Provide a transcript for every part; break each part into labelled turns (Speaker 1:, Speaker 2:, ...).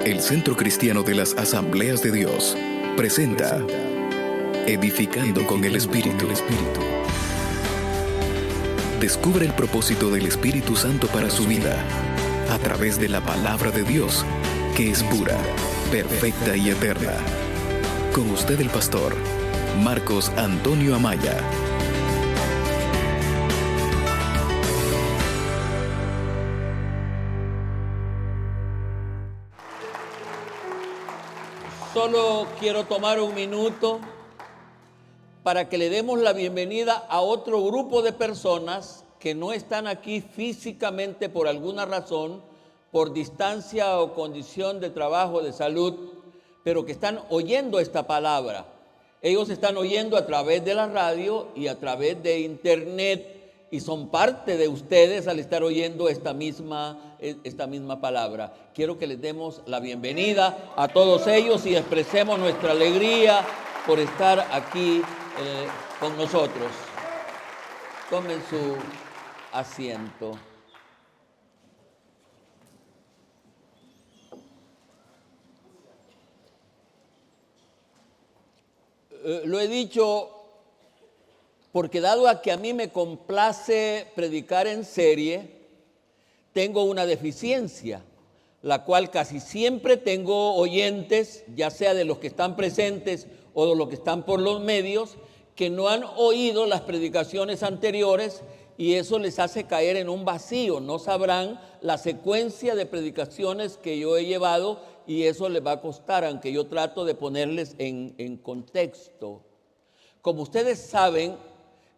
Speaker 1: El Centro Cristiano de las Asambleas de Dios presenta Edificando con el Espíritu. Descubre el propósito del Espíritu Santo para su vida a través de la palabra de Dios, que es pura, perfecta y eterna. Con usted el pastor Marcos Antonio Amaya.
Speaker 2: Solo quiero tomar un minuto para que le demos la bienvenida a otro grupo de personas que no están aquí físicamente por alguna razón, por distancia o condición de trabajo, de salud, pero que están oyendo esta palabra. Ellos están oyendo a través de la radio y a través de internet y son parte de ustedes al estar oyendo esta misma palabra. Quiero que les demos la bienvenida a todos ellos y expresemos nuestra alegría por estar aquí con nosotros. Tomen su asiento. Lo he dicho porque dado a que a mí me complace predicar en serie, tengo una deficiencia, la cual casi siempre tengo oyentes, ya sea de los que están presentes o de los que están por los medios, que no han oído las predicaciones anteriores y eso les hace caer en un vacío. No sabrán la secuencia de predicaciones que yo he llevado y eso les va a costar, aunque yo trato de ponerles en contexto. Como ustedes saben,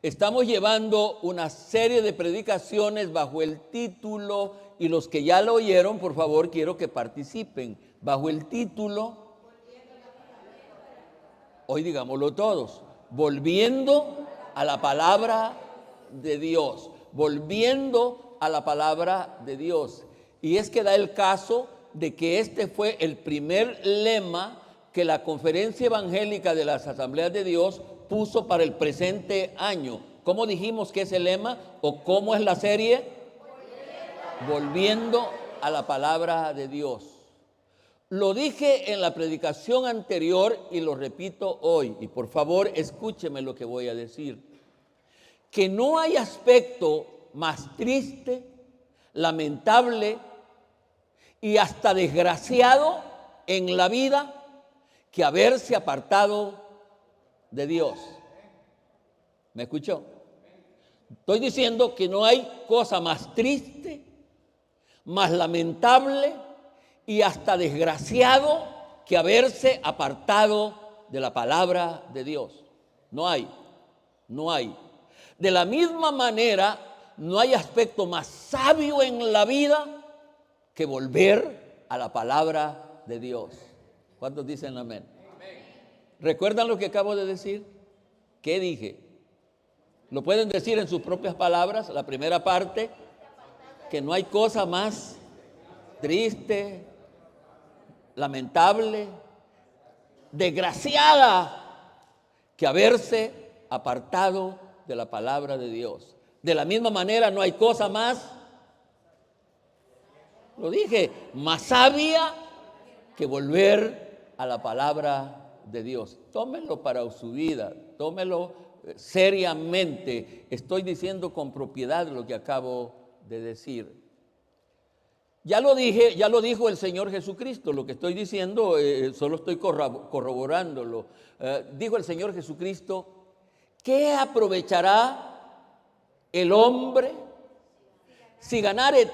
Speaker 2: estamos llevando una serie de predicaciones bajo el título, y los que ya lo oyeron, por favor, quiero que participen, bajo el título, hoy digámoslo todos, volviendo a la palabra de Dios, volviendo a la palabra de Dios. Y es que da el caso de que este fue el primer lema que la Conferencia Evangélica de las Asambleas de Dios puso para el presente año. ¿Cómo dijimos que es el lema o cómo es la serie? Volviendo a la palabra de Dios. Lo dije en la predicación anterior y lo repito hoy. Y por favor, escúcheme lo que voy a decir. Que no hay aspecto más triste, lamentable y hasta desgraciado en la vida que haberse apartado de Dios. ¿Me escuchó? Estoy diciendo que no hay cosa más triste, más lamentable y hasta desgraciado que haberse apartado de la palabra de Dios. No hay. De la misma manera, no hay aspecto más sabio en la vida que volver a la palabra de Dios. ¿Cuántos dicen amén? ¿Recuerdan lo que acabo de decir? ¿Qué dije? ¿Lo pueden decir en sus propias palabras? La primera parte, que no hay cosa más triste, lamentable, desgraciada que haberse apartado de la palabra de Dios. De la misma manera, no hay cosa más, lo dije, más sabia que volver a la palabra de Dios. Tómenlo para su vida, tómenlo seriamente. Estoy diciendo con propiedad lo que acabo de decir. Ya lo dije, ya lo dijo el Señor Jesucristo. Lo que estoy diciendo solo estoy corroborándolo. Dijo el Señor Jesucristo: ¿qué aprovechará el hombre si ganare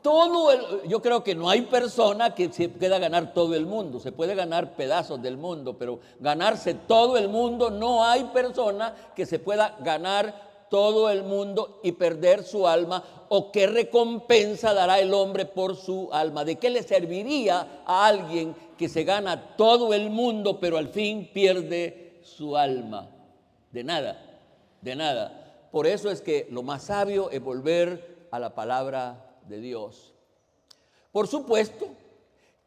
Speaker 2: todo el? Yo creo que no hay persona que se pueda ganar todo el mundo. Se puede ganar pedazos del mundo, pero ganarse todo el mundo, no hay persona que se pueda ganar todo el mundo y perder su alma. ¿O qué recompensa dará el hombre por su alma? ¿De qué le serviría a alguien que se gana todo el mundo pero al fin pierde su alma? De nada. Por eso es que lo más sabio es volver a la palabra de Dios. Por supuesto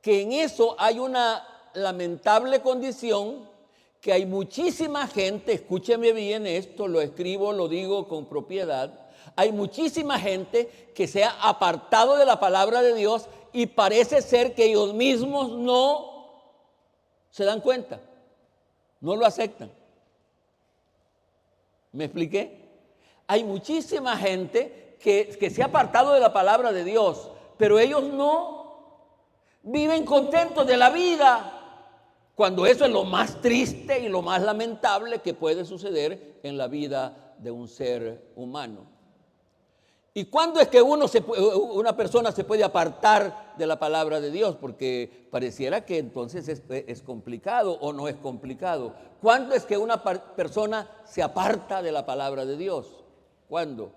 Speaker 2: que en eso hay una lamentable condición, que hay muchísima gente, escúcheme bien esto, lo escribo, lo digo con propiedad, hay muchísima gente que se ha apartado de la palabra de Dios y parece ser que ellos mismos no se dan cuenta, no lo aceptan. ¿Me expliqué? Hay muchísima gente que se ha apartado de la palabra de Dios, pero ellos no viven contentos de la vida, cuando eso es lo más triste y lo más lamentable que puede suceder en la vida de un ser humano. ¿Y cuándo es que una persona se puede apartar de la palabra de Dios? Porque pareciera que entonces es complicado o no es complicado. ¿Cuándo es que una persona se aparta de la palabra de Dios? ¿Cuándo?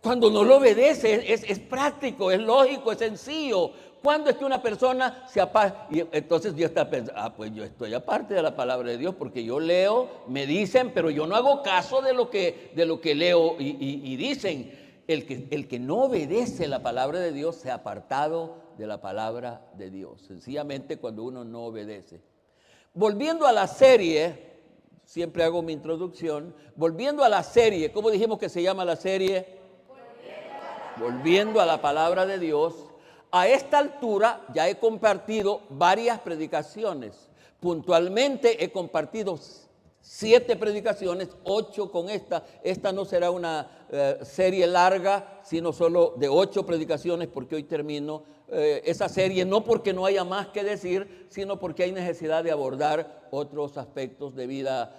Speaker 2: Cuando no lo obedece, es práctico, es lógico, es sencillo. ¿Cuándo es que una persona se aparta? Y entonces yo estaba pensando, pues yo estoy aparte de la palabra de Dios porque yo leo, me dicen, pero yo no hago caso de lo que leo y dicen. El que no obedece la palabra de Dios se ha apartado de la palabra de Dios. Sencillamente cuando uno no obedece. Volviendo a la serie, siempre hago mi introducción, volviendo a la serie, ¿cómo dijimos que se llama la serie? Volviendo a la palabra de Dios. A esta altura ya he compartido varias predicaciones. Puntualmente he compartido 7 predicaciones, 8 con esta. Esta no será una serie larga, sino solo de 8 predicaciones, porque hoy termino esa serie, no porque no haya más que decir, sino porque hay necesidad de abordar otros aspectos de vida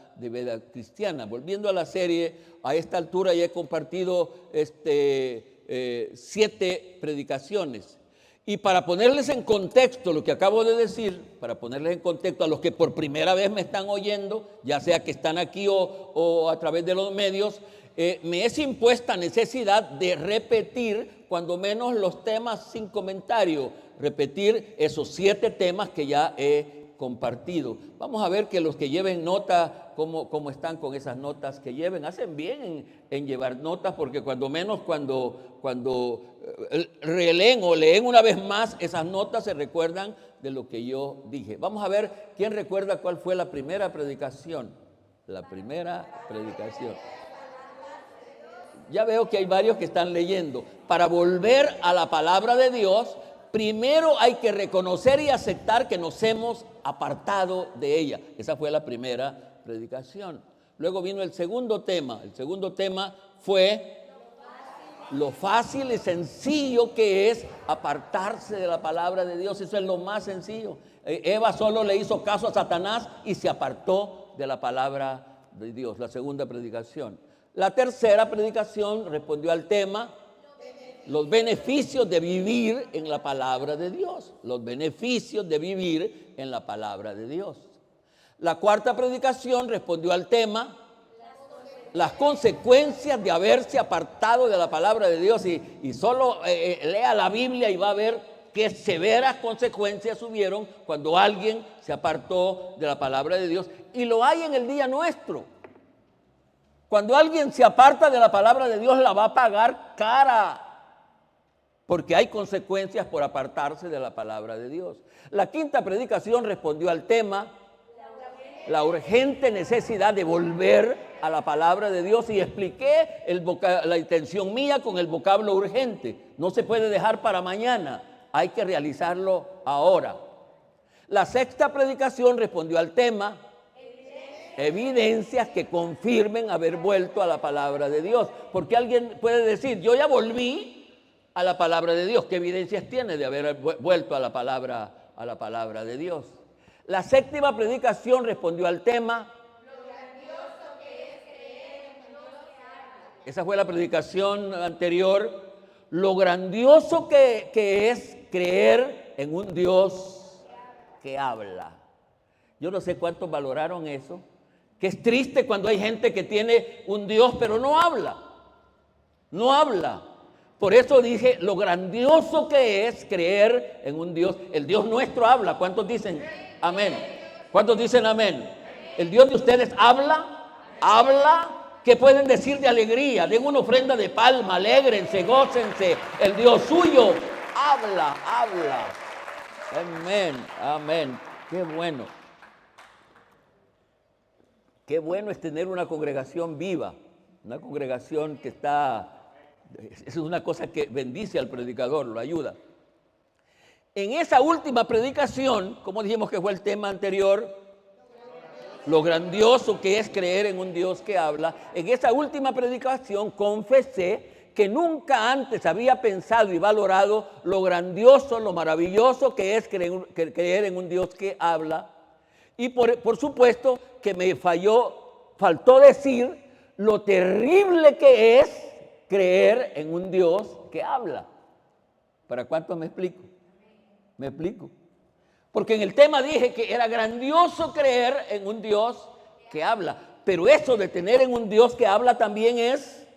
Speaker 2: cristiana. Volviendo a la serie, a esta altura ya he compartido 7 predicaciones. Y para ponerles en contexto lo que acabo de decir, para ponerles en contexto a los que por primera vez me están oyendo, ya sea que están aquí o a través de los medios, me es impuesta necesidad de repetir cuando menos los temas sin comentario, repetir esos 7 temas que ya he compartido. Vamos a ver que los que lleven nota, cómo están con esas notas que lleven. Hacen bien en llevar notas, porque cuando menos cuando releen o leen una vez más esas notas se recuerdan de lo que yo dije. Vamos a ver quién recuerda cuál fue la primera predicación. La primera predicación. Ya veo que hay varios que están leyendo. Para volver a la palabra de Dios, primero hay que reconocer y aceptar que nos hemos apartado de ella. Esa fue la primera predicación. Luego vino el segundo tema. El segundo tema fue lo fácil y sencillo que es apartarse de la palabra de Dios. Eso es lo más sencillo. Eva solo le hizo caso a Satanás y se apartó de la palabra de Dios. La segunda predicación. La tercera predicación respondió al tema los beneficios de vivir en la palabra de Dios. Los beneficios de vivir en la palabra de Dios. La cuarta predicación respondió al tema las consecuencias de haberse apartado de la palabra de Dios. Y solo lea la Biblia y va a ver qué severas consecuencias hubieron cuando alguien se apartó de la palabra de Dios. Y lo hay en el día nuestro. Cuando alguien se aparta de la palabra de Dios, la va a pagar cara, porque hay consecuencias por apartarse de la palabra de Dios. La quinta predicación respondió al tema la urgente necesidad de volver a la palabra de Dios, y expliqué la intención mía con el vocablo urgente. No se puede dejar para mañana, hay que realizarlo ahora. La sexta predicación respondió al tema evidencias que confirmen haber vuelto a la palabra de Dios. Porque alguien puede decir, yo ya volví a la palabra de Dios. ¿Qué evidencias tiene de haber vuelto a la palabra de Dios? La séptima predicación respondió al tema lo grandioso que es creer en Dios que habla. Esa fue la predicación anterior. Lo grandioso que es creer en un Dios que habla. Yo no sé cuántos valoraron eso. Que es triste cuando hay gente que tiene un Dios pero no habla. No habla. Por eso dije lo grandioso que es creer en un Dios. El Dios nuestro habla. ¿Cuántos dicen amén? ¿Cuántos dicen amén? El Dios de ustedes habla. ¿Qué pueden decir de alegría? Den una ofrenda de palma, alégrense, gócense. El Dios suyo habla. Amén. Qué bueno. Qué bueno es tener una congregación viva, una congregación que está Es una cosa que bendice al predicador, lo ayuda. En esa última predicación, como dijimos que fue el tema anterior, lo grandioso que es creer en un Dios que habla, en esa última predicación confesé que nunca antes había pensado y valorado lo grandioso, lo maravilloso que es creer en un Dios que habla. Y por supuesto que me faltó decir lo terrible que es creer en un Dios que habla. ¿Para cuánto me explico? Me explico. Porque en el tema dije que era grandioso creer en un Dios que habla. Pero eso de tener en un Dios que habla también es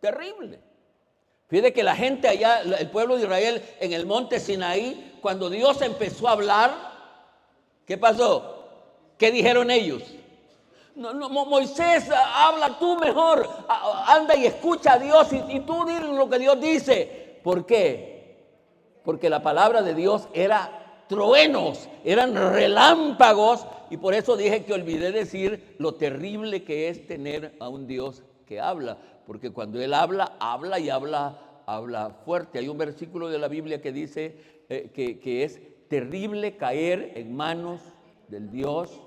Speaker 2: terrible. Fíjate que la gente allá, el pueblo de Israel en el monte Sinaí, cuando Dios empezó a hablar, ¿qué pasó? ¿Qué dijeron ellos? No, Moisés, habla tú mejor, anda y escucha a Dios y tú dile lo que Dios dice. ¿Por qué? Porque la palabra de Dios era truenos, eran relámpagos, y por eso dije que olvidé decir lo terrible que es tener a un Dios que habla, porque cuando Él habla, habla y habla fuerte. Hay un versículo de la Biblia que dice que es terrible caer en manos del Dios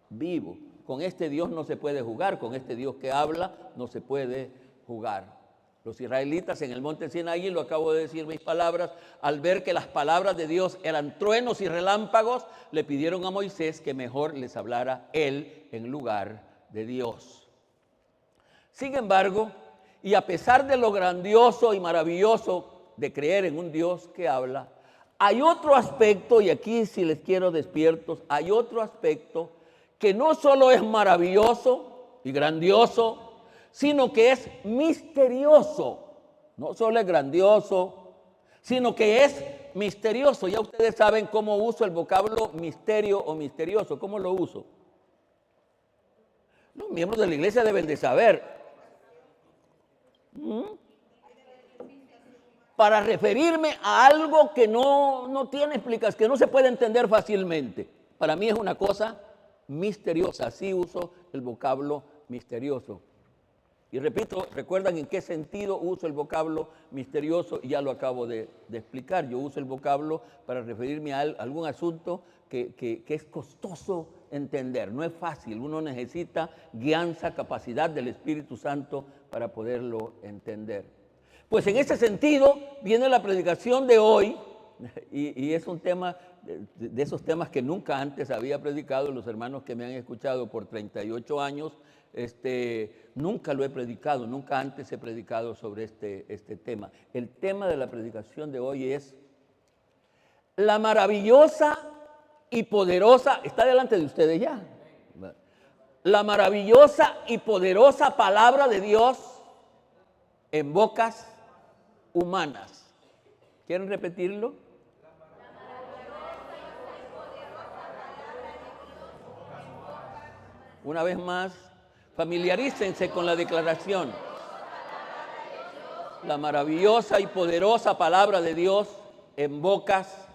Speaker 2: vivo. Con este Dios no se puede jugar, con este Dios que habla no se puede jugar. Los israelitas en el monte Sinaí, lo acabo de decir mis palabras, al ver que las palabras de Dios eran truenos y relámpagos, le pidieron a Moisés que mejor les hablara él en lugar de Dios. Sin embargo, y a pesar de lo grandioso y maravilloso de creer en un Dios que habla, hay otro aspecto, y aquí si les quiero despiertos, hay otro aspecto que no solo es maravilloso y grandioso, sino que es misterioso. No solo es grandioso, sino que es misterioso. Ya ustedes saben cómo uso el vocablo misterio o misterioso. ¿Cómo lo uso? Los miembros de la iglesia deben de saber. Para referirme a algo que no tiene explicación, que no se puede entender fácilmente. Para mí es una cosa misteriosa. Así uso el vocablo misterioso. Y repito, ¿recuerdan en qué sentido uso el vocablo misterioso? Y ya lo acabo de explicar. Yo uso el vocablo para referirme a algún asunto que es costoso entender. No es fácil. Uno necesita guianza, capacidad del Espíritu Santo para poderlo entender. Pues en ese sentido viene la predicación de hoy. Y es un tema de esos temas que nunca antes había predicado. Los hermanos que me han escuchado por 38 años, nunca lo he predicado, nunca antes he predicado sobre este tema. El tema de la predicación de hoy es la maravillosa y poderosa, está delante de ustedes ya, la maravillosa y poderosa palabra de Dios en bocas humanas. ¿Quieren repetirlo? Una vez más, familiarícense con la declaración. La maravillosa y poderosa palabra de Dios en bocas.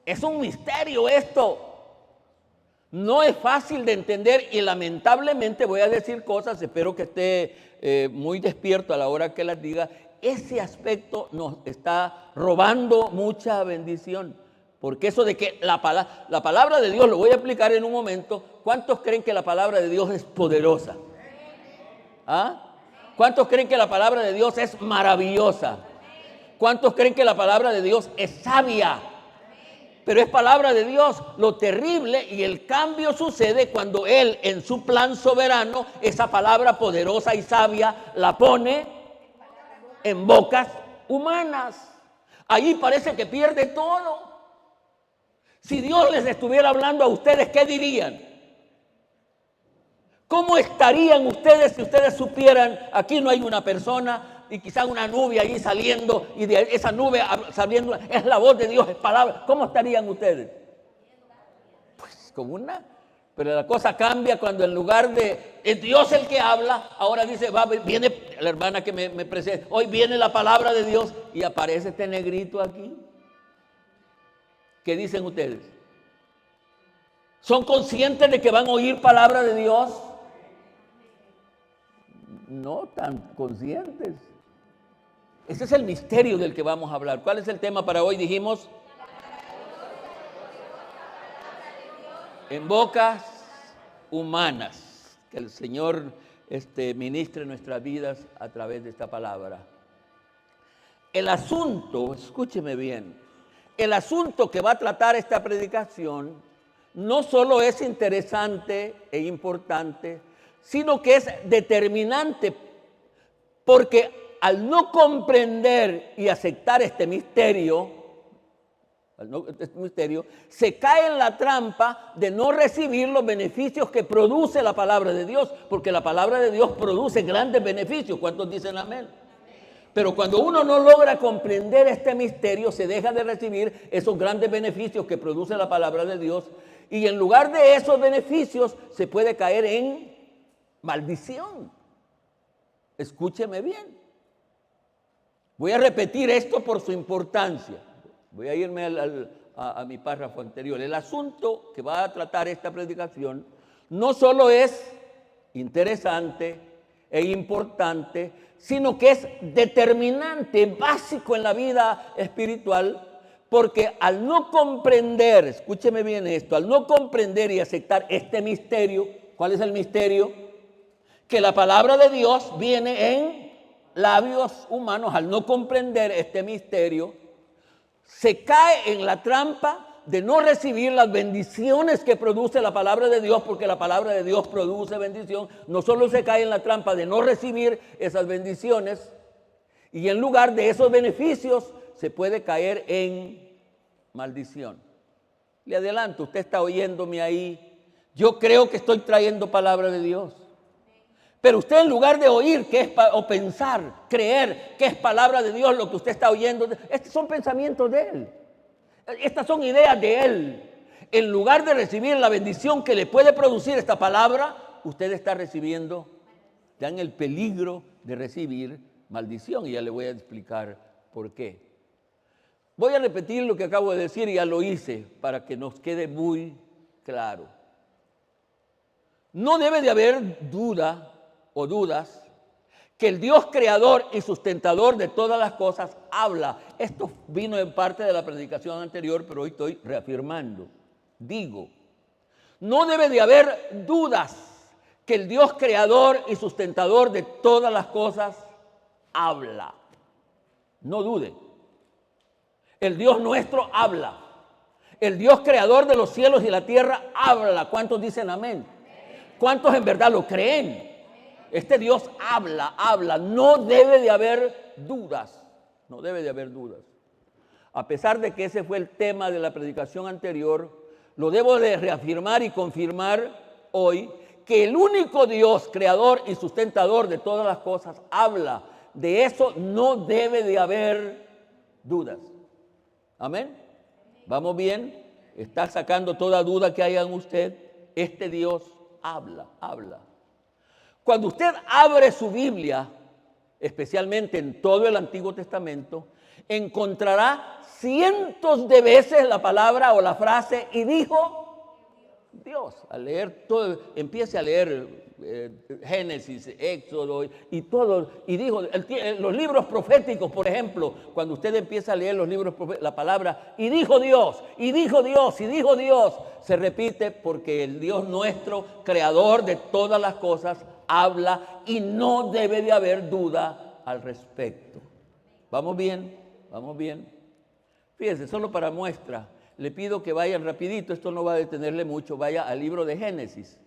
Speaker 2: Es un misterio esto. No es fácil de entender y lamentablemente voy a decir cosas, espero que esté muy despierto a la hora que las diga. Ese aspecto nos está robando mucha bendición. Porque eso de que la palabra de Dios, lo voy a explicar en un momento. ¿Cuántos creen que la palabra de Dios es poderosa? ¿Ah? ¿Cuántos creen que la palabra de Dios es maravillosa? ¿Cuántos creen que la palabra de Dios es sabia? Pero es palabra de Dios. Lo terrible y el cambio sucede cuando Él en su plan soberano, esa palabra poderosa y sabia la pone en bocas humanas. Allí parece que pierde todo. Si Dios les estuviera hablando a ustedes, ¿qué dirían? ¿Cómo estarían ustedes si ustedes supieran, aquí no hay una persona y quizás una nube ahí saliendo y de esa nube saliendo es la voz de Dios, es palabra? ¿Cómo estarían ustedes? Pues como una... Pero la cosa cambia cuando en lugar de es Dios el que habla, ahora dice, viene la hermana que me presenta, hoy viene la palabra de Dios y aparece este negrito aquí. ¿Qué dicen ustedes? ¿Son conscientes de que van a oír palabra de Dios? no tan conscientes. Ese es el misterio del que vamos a hablar. ¿Cuál es el tema para hoy? Dijimos, en bocas humanas. Que el Señor ministre nuestras vidas a través de esta palabra. El asunto, escúcheme bien, el asunto que va a tratar esta predicación no solo es interesante e importante, sino que es determinante, porque al no comprender y aceptar este misterio, se cae en la trampa de no recibir los beneficios que produce la palabra de Dios, porque la palabra de Dios produce grandes beneficios. ¿Cuántos dicen amén? Pero cuando uno no logra comprender este misterio, se deja de recibir esos grandes beneficios que produce la palabra de Dios, y en lugar de esos beneficios se puede caer en maldición. Escúcheme bien. Voy a repetir esto por su importancia. Voy a irme a mi párrafo anterior. El asunto que va a tratar esta predicación no solo es interesante e importante, sino que es determinante, básico en la vida espiritual, porque al no comprender, escúcheme bien esto, al no comprender y aceptar este misterio, ¿cuál es el misterio? Que la palabra de Dios viene en labios humanos. Al no comprender este misterio, se cae en la trampa de no recibir las bendiciones que produce la palabra de Dios, porque la palabra de Dios produce bendición. No solo se cae en la trampa de no recibir esas bendiciones, y en lugar de esos beneficios se puede caer en maldición. Le adelanto, usted está oyéndome ahí. Yo creo que estoy trayendo palabra de Dios. Pero usted, en lugar de oír o pensar, creer que es palabra de Dios lo que usted está oyendo, estos son pensamientos de Él. Estas son ideas de Él. En lugar de recibir la bendición que le puede producir esta palabra, usted está recibiendo, está en el peligro de recibir maldición. Y ya le voy a explicar por qué. Voy a repetir lo que acabo de decir, y ya lo hice, para que nos quede muy claro. No debe de haber duda o dudas que el Dios creador y sustentador de todas las cosas habla. Esto vino en parte de la predicación anterior, pero hoy estoy reafirmando. Digo, no debe de haber dudas que el Dios creador y sustentador de todas las cosas habla. No dude. El Dios nuestro habla. El Dios creador de los cielos y la tierra habla. ¿Cuántos dicen amén? ¿Cuántos en verdad lo creen? Este Dios habla. No debe de haber dudas. No debe de haber dudas. A pesar de que ese fue el tema de la predicación anterior, lo debo de reafirmar y confirmar hoy, que el único Dios creador y sustentador de todas las cosas habla. De eso no debe de haber dudas. Amén. ¿Vamos bien? ¿Está sacando toda duda que haya en usted? Este Dios habla. Cuando usted abre su Biblia, especialmente en todo el Antiguo Testamento, encontrará cientos de veces la palabra o la frase "y dijo Dios". Al leer todo, empiece a leer Génesis, Éxodo y todo, y dijo, los libros proféticos, por ejemplo, cuando usted empieza a leer los libros proféticos, la palabra "y dijo Dios", se repite porque el Dios nuestro, creador de todas las cosas, habla, y no debe de haber duda al respecto. ¿Vamos bien? Fíjense, solo para muestra, le pido que vayan rapidito, esto no va a detenerle mucho, vaya al libro de Génesis,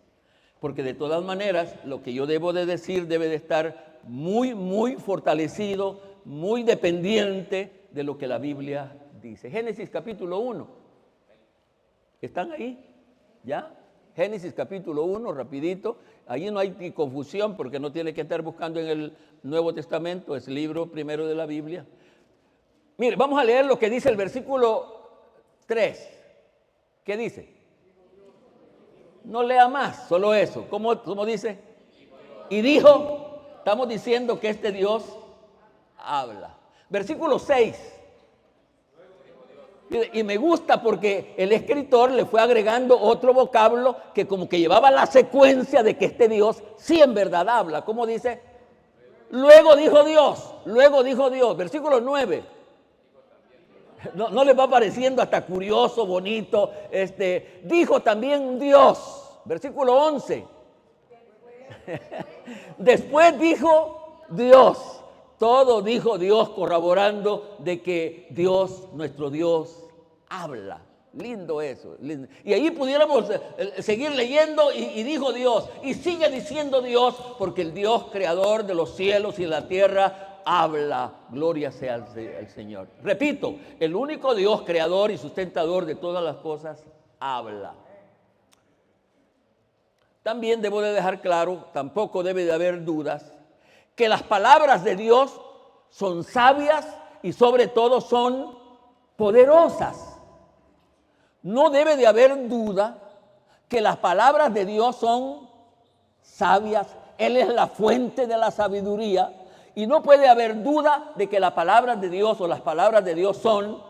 Speaker 2: porque de todas maneras lo que yo debo de decir debe de estar muy fortalecido, muy dependiente de lo que la Biblia dice. Génesis capítulo 1. ¿Están ahí? ¿Ya? Génesis capítulo 1, rapidito. Allí no hay confusión, porque no tiene que estar buscando en el Nuevo Testamento, es el libro primero de la Biblia. Mire, vamos a leer lo que dice el versículo 3. ¿Qué dice? No lea más, solo eso. ¿Cómo dice? Y dijo, estamos diciendo que este Dios habla. Versículo 6. Y me gusta porque el escritor le fue agregando otro vocablo que como que llevaba la secuencia de que este Dios sí en verdad habla. ¿Cómo dice? Luego dijo Dios, versículo 9. No les va apareciendo hasta curioso, bonito. Dijo también Dios, versículo 11. Después dijo Dios. Todo dijo Dios, corroborando de que Dios, nuestro Dios, habla. Lindo eso. Lindo. Y ahí pudiéramos seguir leyendo y dijo Dios. Y sigue diciendo Dios, porque el Dios creador de los cielos y de la tierra habla. Gloria sea al Señor. Repito, el único Dios creador y sustentador de todas las cosas habla. También debo de dejar claro, tampoco debe de haber dudas, que las palabras de Dios son sabias y sobre todo son poderosas. No debe de haber duda que las palabras de Dios son sabias. Él es la fuente de la sabiduría y no puede haber duda de que las palabras de Dios o las palabras de Dios son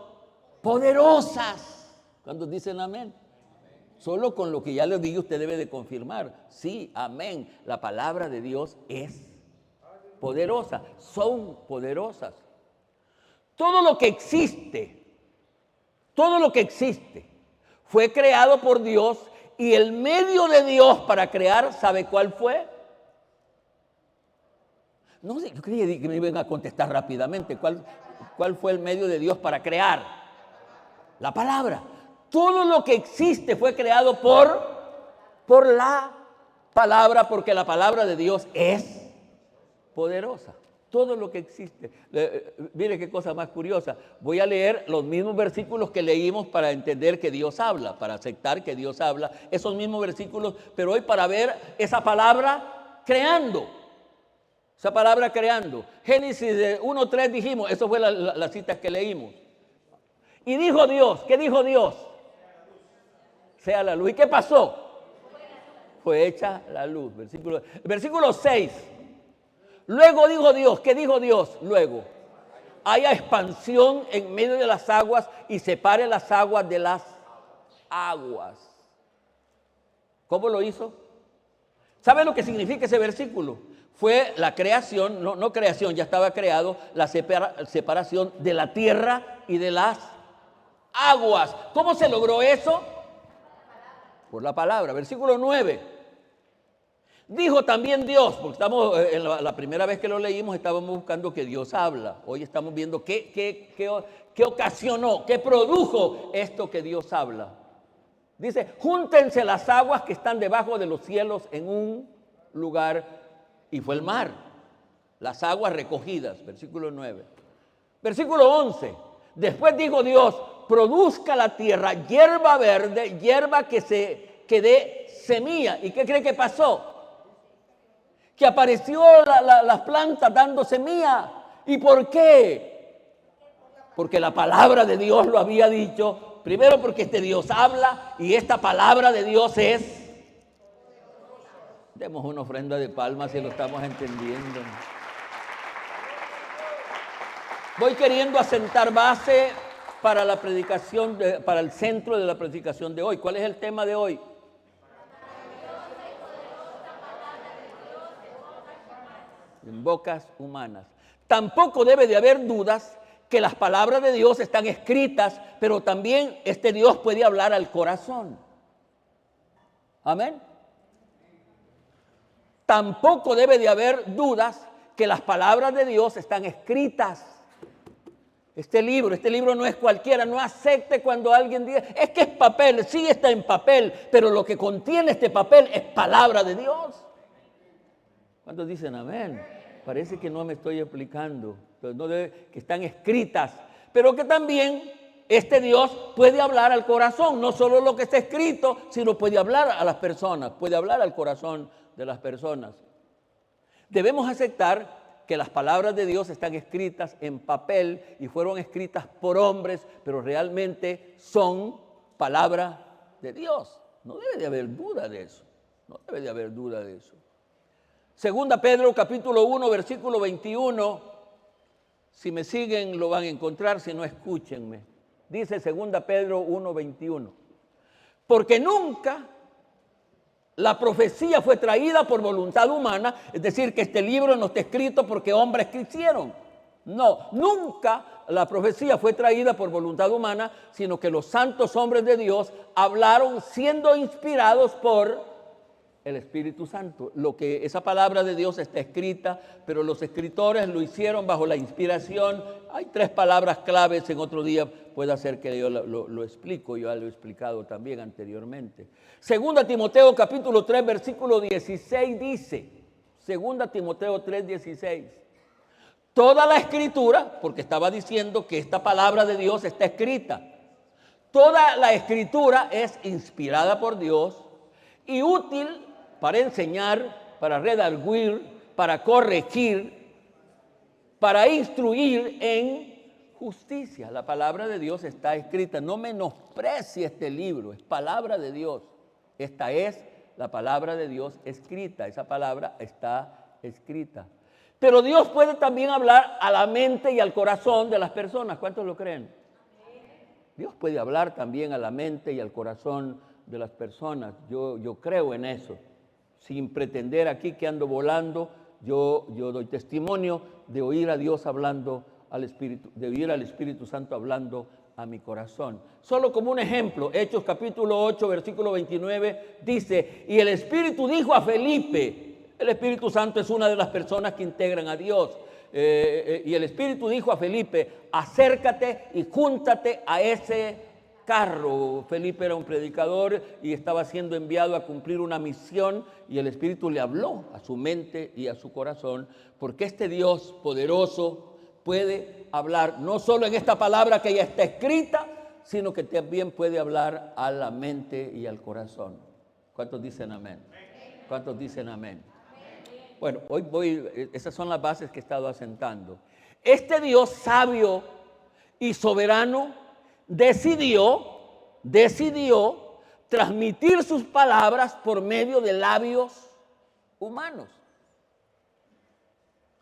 Speaker 2: poderosas. ¿Cuántos dicen amén? Solo con lo que ya les dije usted debe de confirmar. Sí, amén. La palabra de Dios es poderosa, son poderosas. Todo lo que existe fue creado por Dios y el medio de Dios para crear, ¿sabe cuál fue? No sé, yo creía que me iban a contestar rápidamente. ¿Cuál fue el medio de Dios para crear? La palabra. Todo lo que existe fue creado por la palabra, porque la palabra de Dios es poderosa. Todo lo que existe. Mire qué cosa más curiosa. Voy a leer los mismos versículos que leímos para entender que Dios habla, para aceptar que Dios habla. Esos mismos versículos, pero hoy para ver esa palabra creando. Esa palabra creando. Génesis 1:3 dijimos, eso fue la cita que leímos. Y dijo Dios, ¿qué dijo Dios? Sea la luz. ¿Y qué pasó? Fue hecha la luz. Versículo 6. Luego dijo Dios, ¿qué dijo Dios? Luego, haya expansión en medio de las aguas y separe las aguas de las aguas. ¿Cómo lo hizo? ¿Sabe lo que significa ese versículo? Fue la creación, no creación, ya estaba creado, la separación de la tierra y de las aguas. ¿Cómo se logró eso? Por la palabra. Versículo 9. Dijo también Dios, porque estamos en la primera vez que lo leímos estábamos buscando que Dios habla. Hoy estamos viendo qué ocasionó, qué produjo esto que Dios habla. Dice, júntense las aguas que están debajo de los cielos en un lugar, y fue el mar. Las aguas recogidas, versículo 9. Versículo 11. Después dijo Dios, produzca la tierra hierba verde, hierba que dé semilla. ¿Y qué cree que pasó? Que apareció las plantas dando semilla. ¿Y por qué? Porque la palabra de Dios lo había dicho. Primero porque Dios habla y esta palabra de Dios es. Demos una ofrenda de palmas si lo estamos entendiendo. Voy queriendo asentar base para la predicación, para el centro de la predicación de hoy. ¿Cuál es el tema de hoy? En bocas humanas. Tampoco debe de haber dudas que las palabras de Dios están escritas, pero también Dios puede hablar al corazón. Amén. Tampoco debe de haber dudas que las palabras de Dios están escritas. Este libro no es cualquiera, no acepte cuando alguien diga, es que es papel, sí está en papel, pero lo que contiene este papel es palabra de Dios. ¿Cuántos dicen amén? Parece que no me estoy explicando, que están escritas, pero que también Dios puede hablar al corazón, no solo lo que está escrito, sino puede hablar a las personas, puede hablar al corazón de las personas. Debemos aceptar que las palabras de Dios están escritas en papel y fueron escritas por hombres, pero realmente son palabra de Dios. No debe de haber duda de eso, no debe de haber duda de eso. Segunda Pedro capítulo 1 versículo 21, si me siguen lo van a encontrar, si no escúchenme. Dice segunda Pedro 1, 21, porque nunca la profecía fue traída por voluntad humana, es decir, que este libro no está escrito porque hombres quisieron. No, nunca la profecía fue traída por voluntad humana, sino que los santos hombres de Dios hablaron siendo inspirados por el Espíritu Santo. Esa palabra de Dios está escrita, pero los escritores lo hicieron bajo la inspiración. Hay 3 palabras claves, en otro día puede ser que yo lo explico, yo ya lo he explicado también anteriormente. Segunda Timoteo capítulo 3, versículo 16 dice, Segunda Timoteo 3, 16, toda la escritura, porque estaba diciendo que esta palabra de Dios está escrita, toda la escritura es inspirada por Dios y útil para enseñar, para redarguir, para corregir, para instruir en justicia. La palabra de Dios está escrita. No menosprecie este libro, es palabra de Dios. Esta es la palabra de Dios escrita. Esa palabra está escrita. Pero Dios puede también hablar a la mente y al corazón de las personas. ¿Cuántos lo creen? Dios puede hablar también a la mente y al corazón de las personas. Yo creo en eso. Sin pretender aquí que ando volando, yo doy testimonio de oír a Dios hablando al Espíritu, de oír al Espíritu Santo hablando a mi corazón. Solo como un ejemplo, Hechos capítulo 8, versículo 29, dice, y el Espíritu dijo a Felipe, el Espíritu Santo es una de las personas que integran a Dios, y el Espíritu dijo a Felipe, acércate y júntate a ese carro. Felipe era un predicador y estaba siendo enviado a cumplir una misión y el Espíritu le habló a su mente y a su corazón, porque este Dios poderoso puede hablar no solo en esta palabra que ya está escrita, sino que también puede hablar a la mente y al corazón. ¿Cuántos dicen amén? ¿Cuántos dicen amén? Bueno, esas son las bases que he estado asentando. Este Dios sabio y soberano decidió transmitir sus palabras por medio de labios humanos.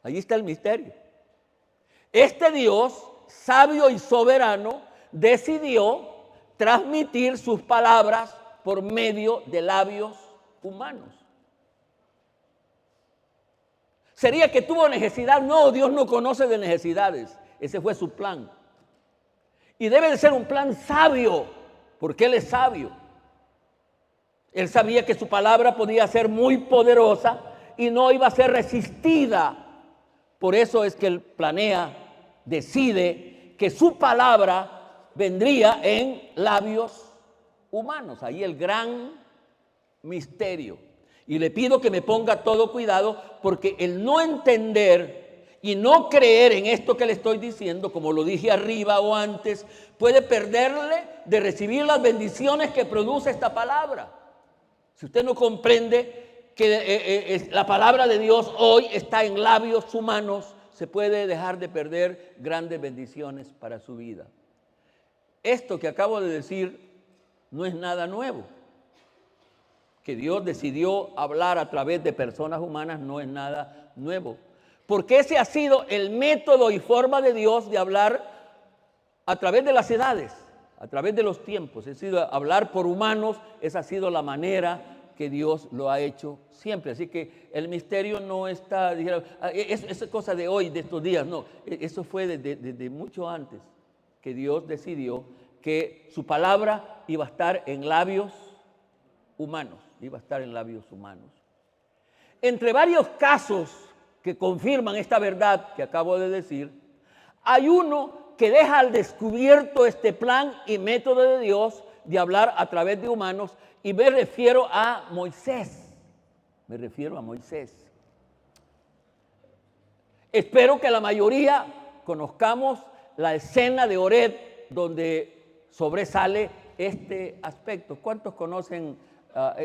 Speaker 2: Ahí está el misterio. Este Dios sabio y soberano decidió transmitir sus palabras por medio de labios humanos. ¿Sería que tuvo necesidad? No, Dios no conoce de necesidades. Ese fue su plan. Y debe de ser un plan sabio, porque Él es sabio. Él sabía que su palabra podía ser muy poderosa y no iba a ser resistida. Por eso es que Él decide que su palabra vendría en labios humanos. Ahí el gran misterio. Y le pido que me ponga todo cuidado, porque el no entender y no creer en esto que le estoy diciendo, como lo dije arriba o antes, puede perderle de recibir las bendiciones que produce esta palabra. Si usted no comprende que la palabra de Dios hoy está en labios humanos, se puede dejar de perder grandes bendiciones para su vida. Esto que acabo de decir no es nada nuevo. Que Dios decidió hablar a través de personas humanas no es nada nuevo. Porque ese ha sido el método y forma de Dios de hablar a través de las edades, a través de los tiempos. Es decir, hablar por humanos, esa ha sido la manera que Dios lo ha hecho siempre. Así que el misterio no está, es cosa de hoy, de estos días, no. Eso fue desde mucho antes que Dios decidió que su palabra iba a estar en labios humanos. Iba a estar en labios humanos. Entre varios casos que confirman esta verdad que acabo de decir, hay uno que deja al descubierto este plan y método de Dios de hablar a través de humanos, y me refiero a Moisés. Me refiero a Moisés. Espero que la mayoría conozcamos la escena de Horeb, donde sobresale este aspecto. ¿Cuántos conocen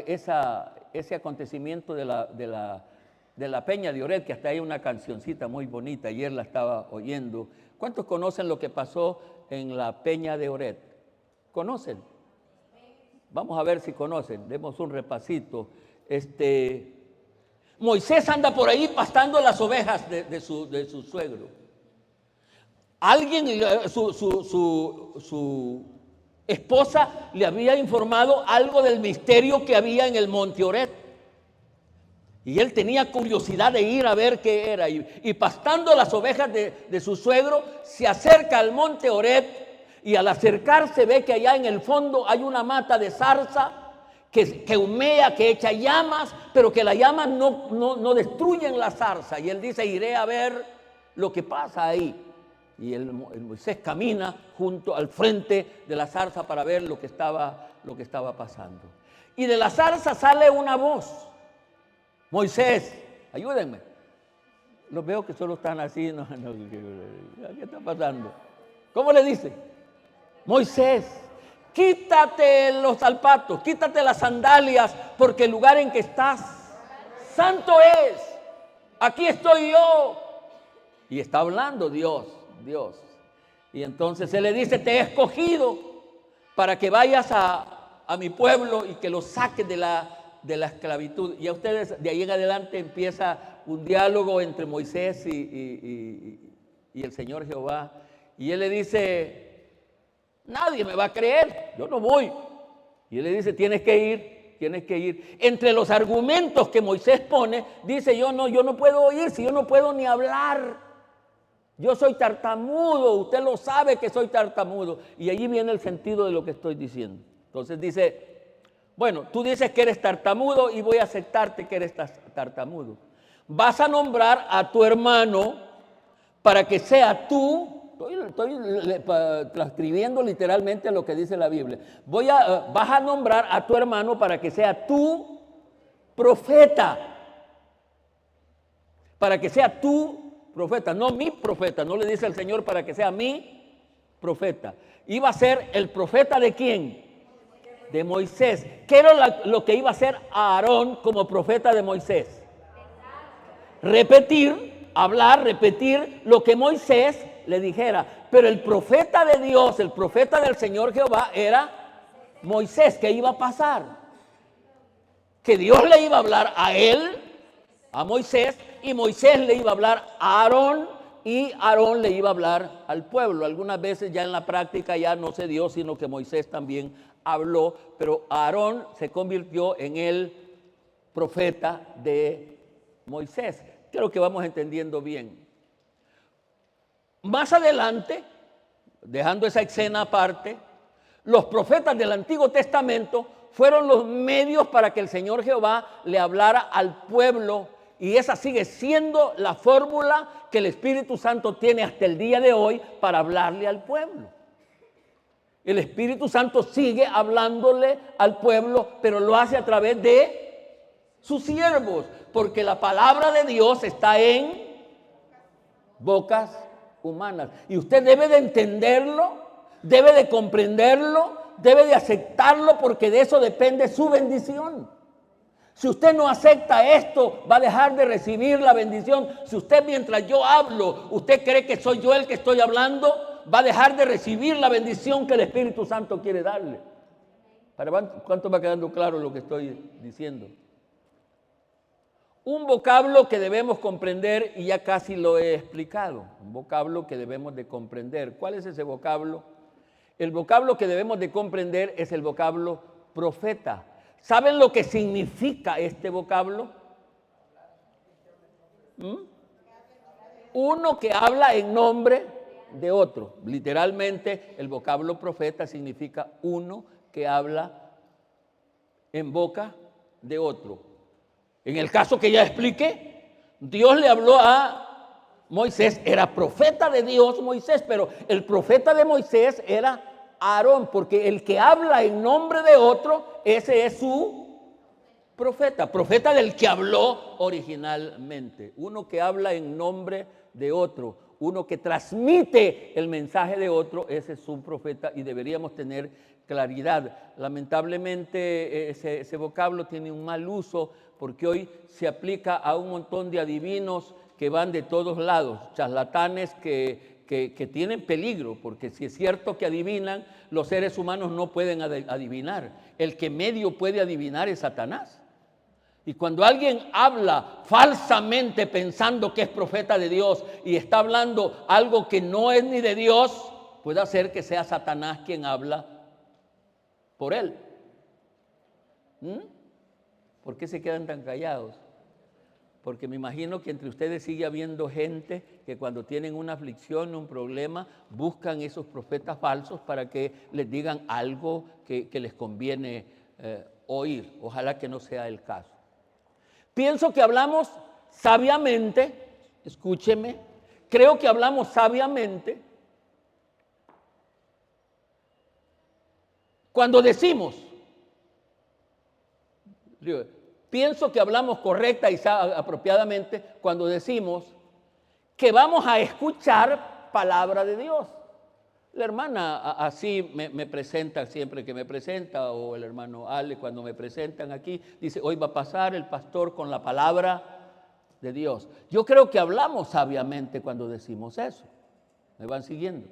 Speaker 2: ese acontecimiento de la peña de Horeb, que hasta hay una cancioncita muy bonita, ayer la estaba oyendo? ¿Cuántos conocen lo que pasó en la peña de Horeb? ¿Conocen? Vamos a ver si conocen, demos un repasito. Moisés anda por ahí pastando las ovejas de su suegro. Alguien, su esposa le había informado algo del misterio que había en el monte Horeb. Y él tenía curiosidad de ir a ver qué era. Y pastando las ovejas de su suegro, se acerca al monte Horeb. Y al acercarse ve que allá en el fondo hay una mata de zarza que humea, que echa llamas, pero que las llamas no destruyen la zarza. Y él dice, iré a ver lo que pasa ahí. Y el Moisés camina junto al frente de la zarza para ver lo que estaba pasando. Y de la zarza sale una voz. Moisés, ayúdenme. Los veo que solo están así. ¿Qué está pasando? ¿Cómo le dice? Moisés, quítate los zapatos, quítate las sandalias, porque el lugar en que estás, santo es. Aquí estoy yo. Y está hablando Dios. Y entonces se le dice, te he escogido para que vayas a mi pueblo y que lo saques de la esclavitud. Y a ustedes de ahí en adelante empieza un diálogo entre Moisés y el Señor Jehová. Y él le dice, nadie me va a creer, yo no voy. Y él le dice, tienes que ir. Entre los argumentos que Moisés pone, dice, yo no puedo ir, si yo no puedo ni hablar. Yo soy tartamudo, usted lo sabe que soy tartamudo. Y allí viene el sentido de lo que estoy diciendo. Entonces dice, bueno, tú dices que eres tartamudo y voy a aceptarte que eres tartamudo. Vas a nombrar a tu hermano para que sea tú, estoy transcribiendo literalmente lo que dice la Biblia. Vas a nombrar a tu hermano para que sea tu profeta. Para que sea tu profeta, no mi profeta, no le dice el Señor para que sea mi profeta. Iba a ser el profeta ¿de quién? De Moisés. ¿Qué era lo que iba a hacer Aarón como profeta de Moisés? Repetir lo que Moisés le dijera. Pero el profeta de Dios, el profeta del Señor Jehová era Moisés. ¿Qué iba a pasar? Que Dios le iba a hablar a él, a Moisés, y Moisés le iba a hablar a Aarón y Aarón le iba a hablar al pueblo. Algunas veces ya en la práctica ya no se dio, sino que Moisés también habló, pero Aarón se convirtió en el profeta de Moisés. Creo que vamos entendiendo bien. Más adelante, dejando esa escena aparte, los profetas del Antiguo Testamento fueron los medios para que el Señor Jehová le hablara al pueblo. Y esa sigue siendo la fórmula que el Espíritu Santo tiene hasta el día de hoy para hablarle al pueblo. El Espíritu Santo sigue hablándole al pueblo, pero lo hace a través de sus siervos, porque la palabra de Dios está en bocas humanas. Y usted debe de entenderlo, debe de comprenderlo, debe de aceptarlo, porque de eso depende su bendición. Si usted no acepta esto, va a dejar de recibir la bendición. Si usted mientras yo hablo, usted cree que soy yo el que estoy hablando, va a dejar de recibir la bendición que el Espíritu Santo quiere darle. ¿Cuánto va quedando claro lo que estoy diciendo? Un vocablo que debemos comprender, y ya casi lo he explicado, un vocablo que debemos de comprender. ¿Cuál es ese vocablo? El vocablo que debemos de comprender es el vocablo profeta. ¿Saben lo que significa este vocablo? Uno que habla en nombre de otro. Literalmente, el vocablo profeta significa uno que habla en boca de otro. En el caso que ya expliqué, Dios le habló a Moisés, era profeta de Dios Moisés, pero el profeta de Moisés era Aarón, porque el que habla en nombre de otro, ese es su profeta del que habló originalmente. Uno que habla en nombre de otro, uno que transmite el mensaje de otro, ese es su profeta, y deberíamos tener claridad. Lamentablemente ese vocablo tiene un mal uso, porque hoy se aplica a un montón de adivinos que van de todos lados, charlatanes que tienen peligro, porque si es cierto que adivinan, los seres humanos no pueden adivinar. El que medio puede adivinar es Satanás. Y cuando alguien habla falsamente pensando que es profeta de Dios y está hablando algo que no es ni de Dios, puede hacer que sea Satanás quien habla por él. ¿Por qué se quedan tan callados? porque me imagino que entre ustedes sigue habiendo gente que cuando tienen una aflicción, un problema, buscan esos profetas falsos para que les digan algo que les conviene oír. Ojalá que no sea el caso. Pienso que hablamos sabiamente, escúcheme, creo que hablamos sabiamente cuando decimos, pienso que hablamos correcta y apropiadamente cuando decimos que vamos a escuchar palabra de Dios. La hermana así me presenta siempre que me presenta, o el hermano Ale cuando me presentan aquí, dice, hoy va a pasar el pastor con la palabra de Dios. Yo creo que hablamos sabiamente cuando decimos eso. ¿Me van siguiendo?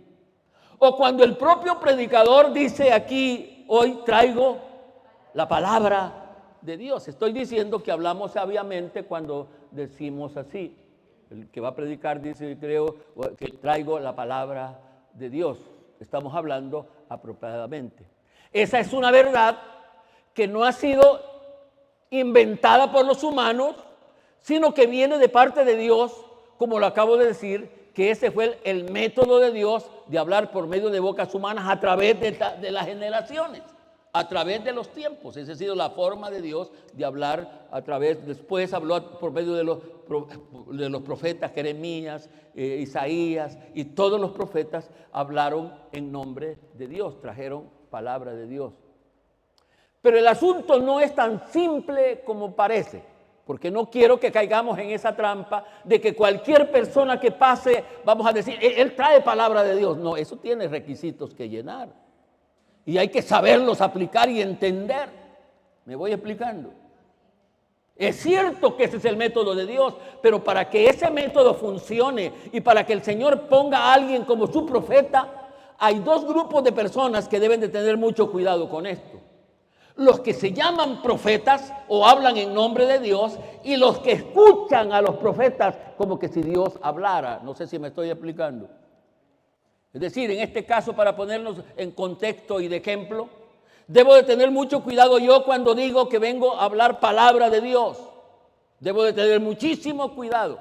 Speaker 2: O cuando el propio predicador dice aquí, hoy traigo la palabra de Dios. Estoy diciendo que hablamos sabiamente cuando decimos así. El que va a predicar dice, creo que traigo la palabra de Dios. Estamos hablando apropiadamente. Esa es una verdad que no ha sido inventada por los humanos, sino que viene de parte de Dios, como lo acabo de decir, que ese fue el método de Dios de hablar por medio de bocas humanas a través de las generaciones, a través de los tiempos. Esa ha sido la forma de Dios de hablar a través, después habló por medio de los profetas Jeremías, Isaías, y todos los profetas hablaron en nombre de Dios, trajeron palabra de Dios. Pero el asunto no es tan simple como parece, porque no quiero que caigamos en esa trampa de que cualquier persona que pase, vamos a decir, él trae palabra de Dios. No, eso tiene requisitos que llenar. Y hay que saberlos aplicar y entender. ¿Me voy explicando? Es cierto que ese es el método de Dios, pero para que ese método funcione y para que el Señor ponga a alguien como su profeta, hay dos grupos de personas que deben de tener mucho cuidado con esto. Los que se llaman profetas o hablan en nombre de Dios, y los que escuchan a los profetas como que si Dios hablara. No sé si me estoy explicando. Es decir, en este caso, para ponernos en contexto y de ejemplo, debo de tener mucho cuidado yo cuando digo que vengo a hablar palabra de Dios. Debo de tener muchísimo cuidado.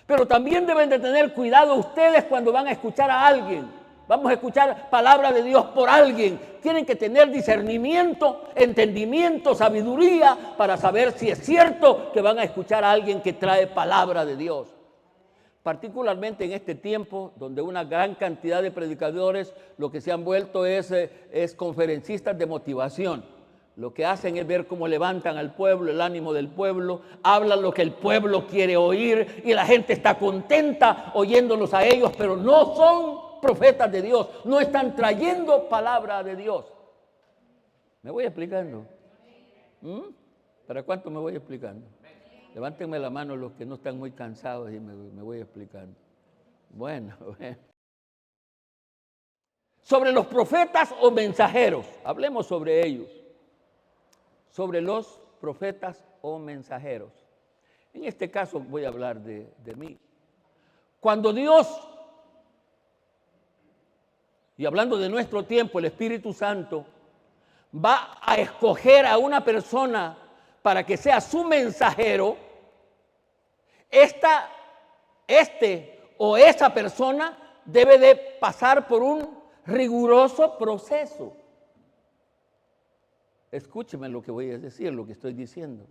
Speaker 2: Pero también deben de tener cuidado ustedes cuando van a escuchar a alguien. Vamos a escuchar palabra de Dios por alguien. Tienen que tener discernimiento, entendimiento, sabiduría para saber si es cierto que van a escuchar a alguien que trae palabra de Dios. Particularmente en este tiempo donde una gran cantidad de predicadores lo que se han vuelto es conferencistas de motivación. Lo que hacen es ver cómo levantan al pueblo, el ánimo del pueblo, hablan lo que el pueblo quiere oír y la gente está contenta oyéndolos a ellos, pero no son profetas de Dios, no están trayendo palabra de Dios. ¿Me voy explicando? ¿Para cuánto me voy explicando? Levántenme la mano los que no están muy cansados y me voy explicando. Bueno. Sobre los profetas o mensajeros, hablemos sobre ellos. Sobre los profetas o mensajeros. En este caso voy a hablar de mí. Cuando Dios, y hablando de nuestro tiempo, el Espíritu Santo va a escoger a una persona para que sea su mensajero, este o esa persona debe de pasar por un riguroso proceso. Escúcheme lo que voy a decir, lo que estoy diciendo.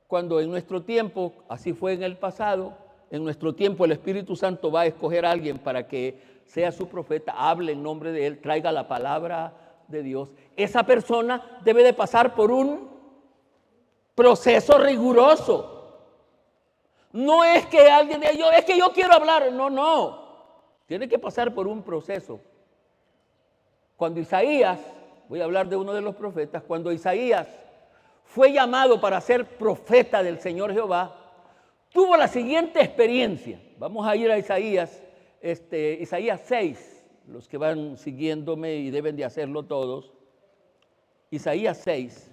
Speaker 2: Cuando en nuestro tiempo, así fue en el pasado, en nuestro tiempo el Espíritu Santo va a escoger a alguien para que sea su profeta, hable en nombre de él, traiga la palabra de Dios. Esa persona debe de pasar por un proceso riguroso. No es que alguien diga, es que yo quiero hablar. No. Tiene que pasar por un proceso. Cuando Isaías, voy a hablar de uno de los profetas, cuando Isaías fue llamado para ser profeta del Señor Jehová, tuvo la siguiente experiencia. Vamos a ir a Isaías 6, los que van siguiéndome y deben de hacerlo todos. Isaías 6.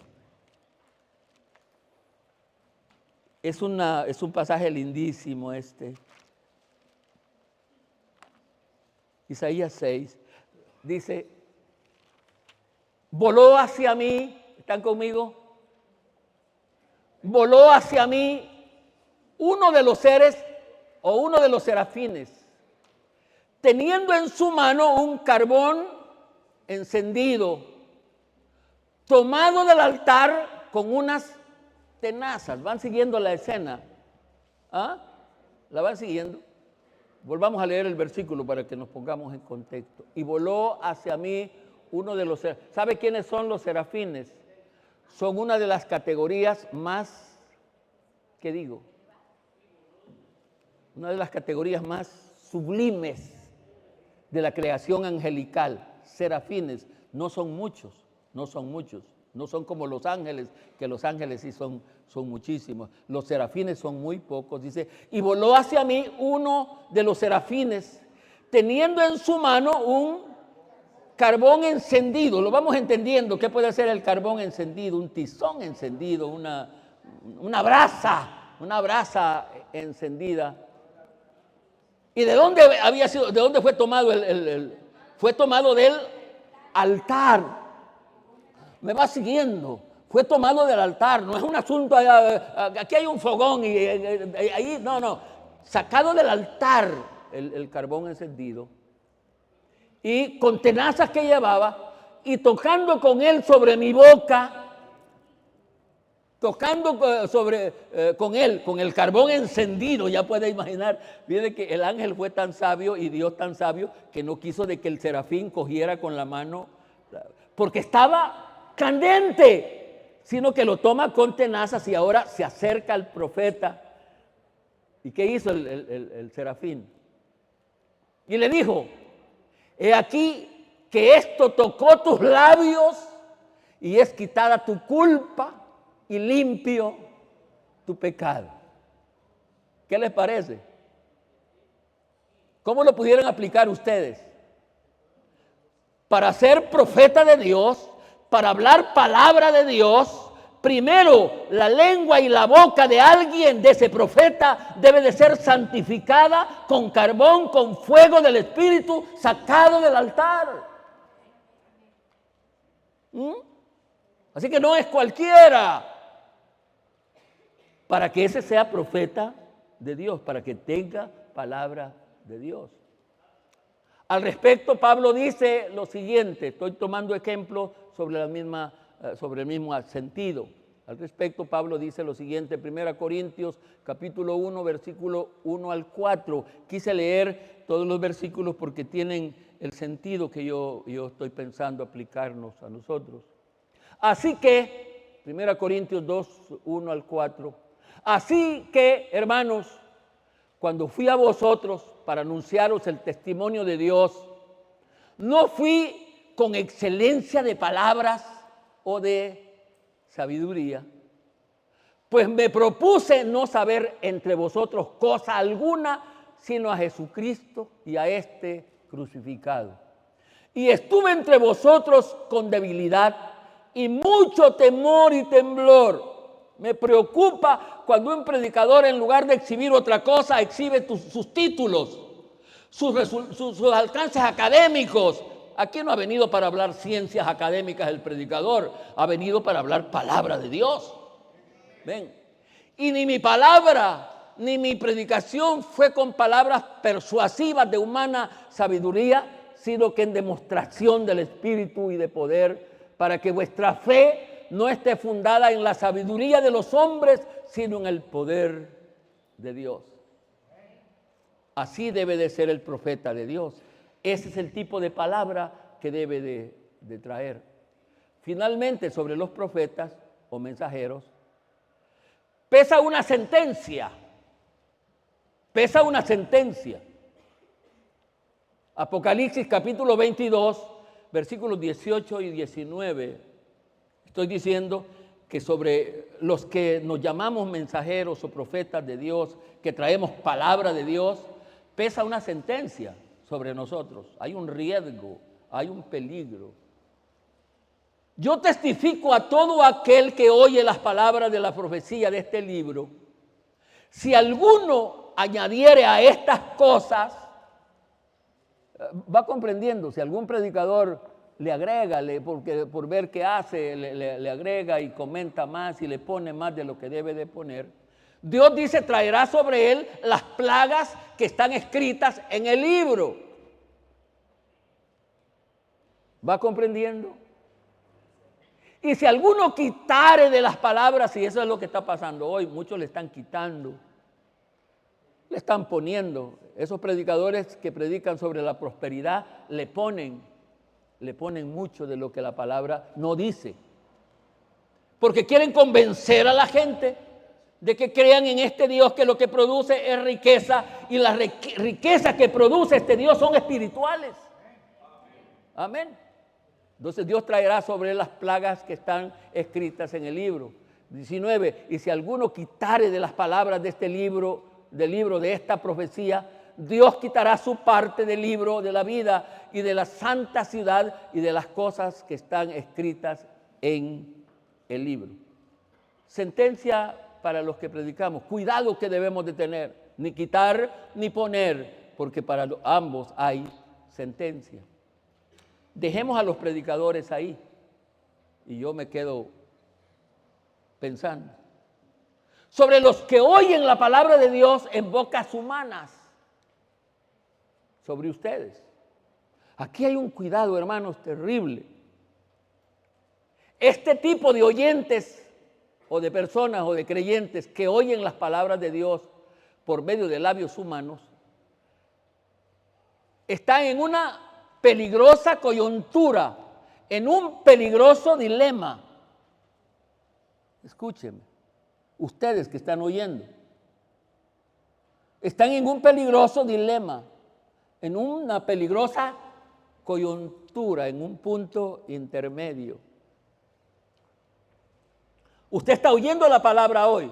Speaker 2: Es un pasaje lindísimo este. Isaías 6 dice, voló hacia mí, ¿están conmigo? Voló hacia mí uno de los seres o uno de los serafines, teniendo en su mano un carbón encendido, tomado del altar con unas tenazas. ¿Van siguiendo la escena? ¿Ah? ¿La van siguiendo? Volvamos a leer el versículo para que nos pongamos en contexto. Y voló hacia mí uno de los serafines. ¿Sabe quiénes son los serafines? Son una de las categorías más, ¿qué digo? Una de las categorías más sublimes de la creación angelical. Serafines, no son muchos, no son como los ángeles, que los ángeles sí son muchísimos. Los serafines son muy pocos, dice, y voló hacia mí uno de los serafines, teniendo en su mano un carbón encendido. Lo vamos entendiendo, ¿qué puede ser el carbón encendido? Un tizón encendido, una brasa encendida. ¿Y de dónde había sido? ¿De dónde fue tomado fue tomado del altar? Me va siguiendo. Fue tomado del altar. No es un asunto, aquí hay un fogón y ahí, no. Sacado del altar el carbón encendido. Y con tenazas que llevaba y tocando con él sobre mi boca. Tocando con él, con el carbón encendido, ya puede imaginar. Viene que el ángel fue tan sabio y Dios tan sabio que no quiso de que el serafín cogiera con la mano, porque estaba candente, sino que lo toma con tenazas y ahora se acerca al profeta. ¿Y qué hizo el serafín? Y le dijo, he aquí que esto tocó tus labios y es quitada tu culpa y limpio tu pecado. ¿Qué les parece? ¿Cómo lo pudieran aplicar ustedes? Para ser profeta de Dios, para hablar palabra de Dios, primero la lengua y la boca de alguien, de ese profeta, debe de ser santificada con carbón, con fuego del Espíritu, sacado del altar. Así que no es cualquiera. Para que ese sea profeta de Dios, para que tenga palabra de Dios. Al respecto, Pablo dice lo siguiente, estoy tomando ejemplos sobre el mismo sentido. Al respecto, Pablo dice lo siguiente, 1 Corintios capítulo 1, versículo 1 al 4. Quise leer todos los versículos porque tienen el sentido que yo estoy pensando aplicarnos a nosotros. Así que, 1 Corintios 2, 1 al 4. Así que, hermanos, cuando fui a vosotros para anunciaros el testimonio de Dios, no fui con excelencia de palabras o de sabiduría, pues me propuse no saber entre vosotros cosa alguna, sino a Jesucristo y a este crucificado. Y estuve entre vosotros con debilidad y mucho temor y temblor. Me preocupa cuando un predicador, en lugar de exhibir otra cosa, exhibe sus títulos, sus alcances académicos. Aquí no ha venido para hablar ciencias académicas el predicador, ha venido para hablar palabra de Dios. Ven. Y ni mi palabra, ni mi predicación fue con palabras persuasivas de humana sabiduría, sino que en demostración del Espíritu y de poder, para que vuestra fe no esté fundada en la sabiduría de los hombres, sino en el poder de Dios. Así debe de ser el profeta de Dios. Ese es el tipo de palabra que debe de traer. Finalmente, sobre los profetas o mensajeros, pesa una sentencia. Pesa una sentencia. Apocalipsis capítulo 22, versículos 18 y 19. Estoy diciendo que sobre los que nos llamamos mensajeros o profetas de Dios, que traemos palabra de Dios, pesa una sentencia sobre nosotros. Hay un riesgo, hay un peligro. Yo testifico a todo aquel que oye las palabras de la profecía de este libro. Si alguno añadiere a estas cosas, va comprendiendo, si algún predicador le agrega, por ver qué hace, le agrega y comenta más y le pone más de lo que debe de poner. Dios dice, traerá sobre él las plagas que están escritas en el libro. ¿Va comprendiendo? Y si alguno quitare de las palabras, y eso es lo que está pasando hoy, muchos le están quitando, le están poniendo. Esos predicadores que predican sobre la prosperidad le ponen mucho de lo que la palabra no dice. Porque quieren convencer a la gente de que crean en este Dios que lo que produce es riqueza, y las riquezas que produce este Dios son espirituales. Amén. Entonces Dios traerá sobre él las plagas que están escritas en el libro. 19, y si alguno quitare de las palabras de este libro, de esta profecía, Dios quitará su parte del libro de la vida y de la santa ciudad y de las cosas que están escritas en el libro. Sentencia para los que predicamos. Cuidado que debemos de tener, ni quitar ni poner, porque para ambos hay sentencia. Dejemos a los predicadores ahí y yo me quedo pensando sobre los que oyen la palabra de Dios en bocas humanas, sobre ustedes. Aquí hay un cuidado, hermanos, terrible. Este tipo de oyentes o de personas o de creyentes que oyen las palabras de Dios por medio de labios humanos están en una peligrosa coyuntura, en un peligroso dilema. Escúcheme, ustedes que están oyendo, están en un peligroso dilema, en una peligrosa coyuntura, en un punto intermedio. Usted está oyendo la palabra hoy.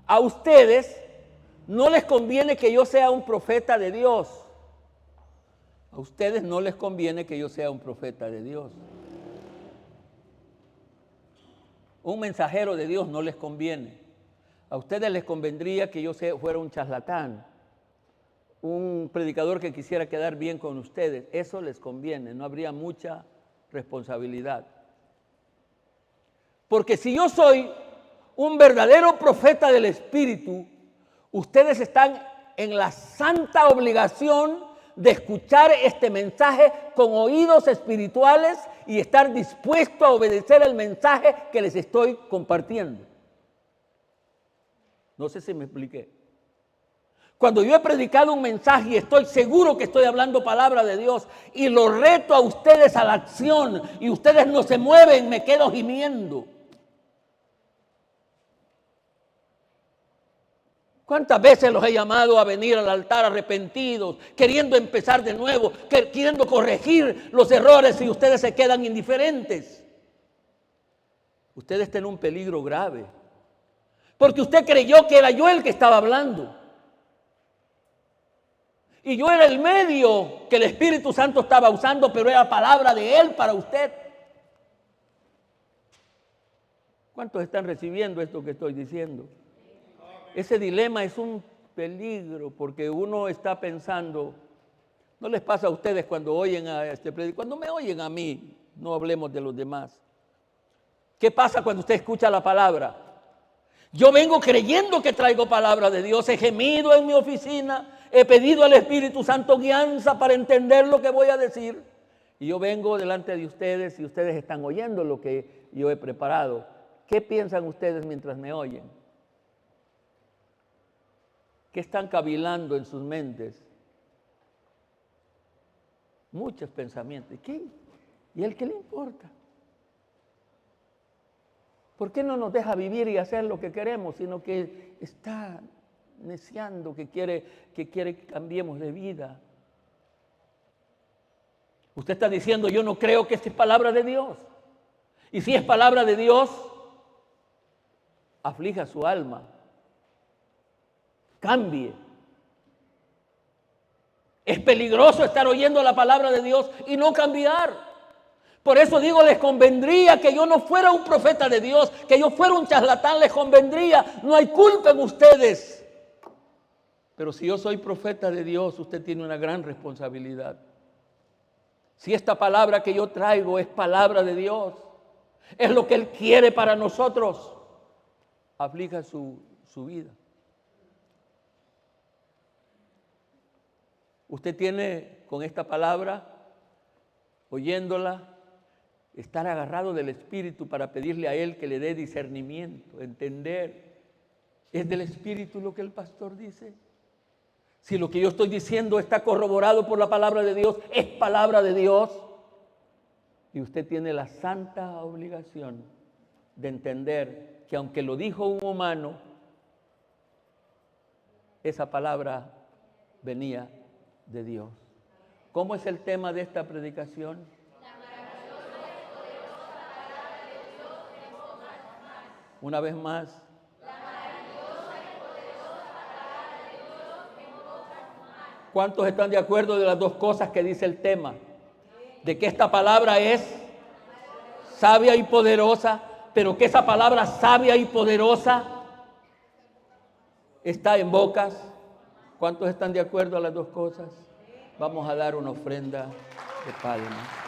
Speaker 2: A ustedes no les conviene que yo sea un profeta de Dios. A ustedes no les conviene que yo sea un profeta de Dios. Un mensajero de Dios no les conviene. A ustedes les convendría que yo fuera un charlatán, un predicador que quisiera quedar bien con ustedes. Eso les conviene, no habría mucha responsabilidad. Porque si yo soy un verdadero profeta del Espíritu, ustedes están en la santa obligación de escuchar este mensaje con oídos espirituales y estar dispuesto a obedecer el mensaje que les estoy compartiendo. No sé si me expliqué. Cuando yo he predicado un mensaje y estoy seguro que estoy hablando palabra de Dios y lo reto a ustedes a la acción y ustedes no se mueven, me quedo gimiendo. ¿Cuántas veces los he llamado a venir al altar arrepentidos, queriendo empezar de nuevo, queriendo corregir los errores y ustedes se quedan indiferentes? Usted está en un peligro grave, porque usted creyó que era yo el que estaba hablando. Y yo era el medio que el Espíritu Santo estaba usando, pero era palabra de Él para usted. ¿Cuántos están recibiendo esto que estoy diciendo? Ese dilema es un peligro porque uno está pensando, ¿no les pasa a ustedes cuando oyen a este predicador? Cuando me oyen a mí, no hablemos de los demás. ¿Qué pasa cuando usted escucha la palabra? Yo vengo creyendo que traigo palabra de Dios, he gemido en mi oficina, he pedido al Espíritu Santo guianza para entender lo que voy a decir. Y yo vengo delante de ustedes y ustedes están oyendo lo que yo he preparado. ¿Qué piensan ustedes mientras me oyen? ¿Qué están cavilando en sus mentes? Muchos pensamientos. ¿Y a él qué le importa? ¿Por qué no nos deja vivir y hacer lo que queremos, sino que está neciando, que quiere que cambiemos de vida? Usted está diciendo, yo no creo que esta es palabra de Dios. Y si es palabra de Dios, aflija su alma. Cambie. Es peligroso estar oyendo la palabra de Dios y no cambiar. Por eso digo, les convendría que yo no fuera un profeta de Dios, que yo fuera un charlatán, les convendría. No hay culpa en ustedes. Pero si yo soy profeta de Dios, usted tiene una gran responsabilidad. Si esta palabra que yo traigo es palabra de Dios, es lo que Él quiere para nosotros. aflija su vida. Usted tiene con esta palabra, oyéndola, estar agarrado del Espíritu para pedirle a Él que le dé discernimiento, entender. ¿Es del Espíritu lo que el pastor dice? Si lo que yo estoy diciendo está corroborado por la palabra de Dios, es palabra de Dios. Y usted tiene la santa obligación de entender que aunque lo dijo un humano, esa palabra venía de Dios. ¿Cómo es el tema de esta predicación? La maravillosa y poderosa palabra de Dios en pocas manos. Una vez más. La maravillosa y poderosa palabra de Dios en pocas manos. ¿Cuántos están de acuerdo de las dos cosas que dice el tema? De que esta palabra es sabia y poderosa, pero que esa palabra sabia y poderosa está en bocas. ¿Cuántos están de acuerdo a las dos cosas? Vamos a dar una ofrenda de palmas.